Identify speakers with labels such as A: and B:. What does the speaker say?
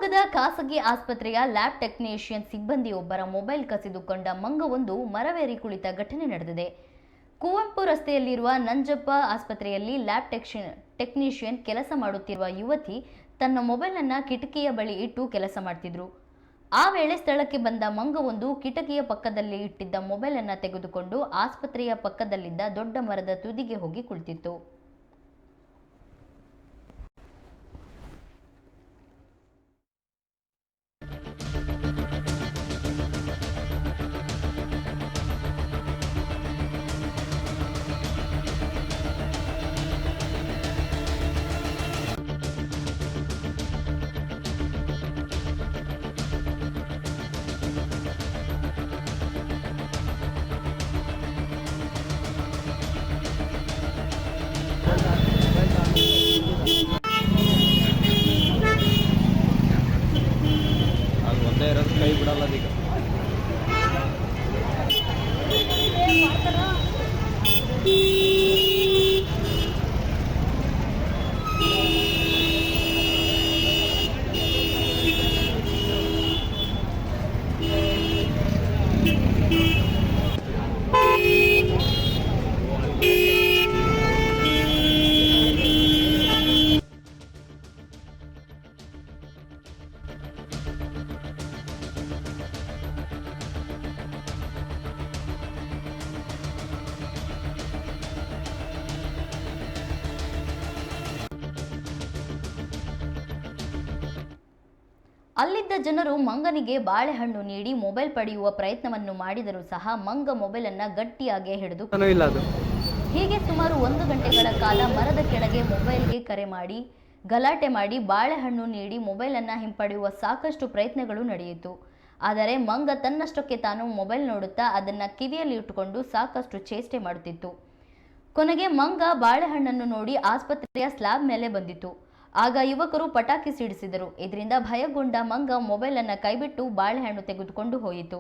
A: ಶಿವಮೊಗ್ಗದ ಖಾಸಗಿ ಆಸ್ಪತ್ರೆಯ ಲ್ಯಾಬ್ ಟೆಕ್ನಿಷಿಯನ್ ಸಿಬ್ಬಂದಿಯೊಬ್ಬರ ಮೊಬೈಲ್ ಕಸಿದುಕೊಂಡ ಮಂಗವೊಂದು ಮರವೇರಿ ಕುಳಿತ ಘಟನೆ ನಡೆದಿದೆ. ಕುವೆಂಪು ರಸ್ತೆಯಲ್ಲಿರುವ ನಂಜಪ್ಪ ಆಸ್ಪತ್ರೆಯಲ್ಲಿ ಲ್ಯಾಬ್ ಟೆಕ್ನಿಷಿಯನ್ ಕೆಲಸ ಮಾಡುತ್ತಿರುವ ಯುವತಿ ತನ್ನ ಮೊಬೈಲ್ ಅನ್ನು ಕಿಟಕಿಯ ಬಳಿ ಇಟ್ಟು ಕೆಲಸ ಮಾಡ್ತಿದ್ರು. ಆ ವೇಳೆ ಸ್ಥಳಕ್ಕೆ ಬಂದ ಮಂಗವೊಂದು ಕಿಟಕಿಯ ಪಕ್ಕದಲ್ಲಿ ಇಟ್ಟಿದ್ದ ಮೊಬೈಲ್ ಅನ್ನು ತೆಗೆದುಕೊಂಡು ಆಸ್ಪತ್ರೆಯ ಪಕ್ಕದಲ್ಲಿದ್ದ ದೊಡ್ಡ ಮರದ ತುದಿಗೆ ಹೋಗಿ ಕುಳಿತಿತ್ತು.
B: ಕೈ ಬಿಡಲ್ಲ ಅದೀಗ.
A: ಅಲ್ಲಿದ್ದ ಜನರು ಮಂಗನಿಗೆ ಬಾಳೆಹಣ್ಣು ನೀಡಿ ಮೊಬೈಲ್ ಪಡೆಯುವ ಪ್ರಯತ್ನವನ್ನು ಮಾಡಿದರೂ ಸಹ ಮಂಗ ಮೊಬೈಲ್ ಅನ್ನು ಗಟ್ಟಿಯಾಗಿ ಹಿಡಿದು ಹೀಗೆ ಸುಮಾರು 1 ಗಂಟೆಗಳ ಕಾಲ ಮರದ ಕೆಳಗೆ ಮೊಬೈಲ್ಗೆ ಕರೆ ಮಾಡಿ ಗಲಾಟೆ ಮಾಡಿ ಬಾಳೆಹಣ್ಣು ನೀಡಿ ಮೊಬೈಲ್ ಅನ್ನು ಹಿಂಪಡೆಯುವ ಸಾಕಷ್ಟು ಪ್ರಯತ್ನಗಳು ನಡೆಯಿತು. ಆದರೆ ಮಂಗ ತನ್ನಷ್ಟಕ್ಕೆ ತಾನು ಮೊಬೈಲ್ ನೋಡುತ್ತಾ ಅದನ್ನು ಕಿವಿಯಲ್ಲಿ ಇಟ್ಟುಕೊಂಡು ಸಾಕಷ್ಟು ಚೇಷ್ಟೆ ಮಾಡುತ್ತಿತ್ತು. ಕೊನೆಗೆ ಮಂಗ ಬಾಳೆಹಣ್ಣನ್ನು ನೋಡಿ ಆಸ್ಪತ್ರೆಯ ಸ್ಲ್ಯಾಬ್ ಮೇಲೆ ಬಂದಿತು. ಆಗ ಯುವಕರು ಪಟಾಕಿ ಸಿಡಿಸಿದರು. ಇದರಿಂದ ಭಯಗೊಂಡ ಮಂಗ ಮೊಬೈಲ್ ಅನ್ನು ಕೈಬಿಟ್ಟು ಬಾಳೆಹಣ್ಣು ತೆಗೆದುಕೊಂಡು ಹೋಯಿತು.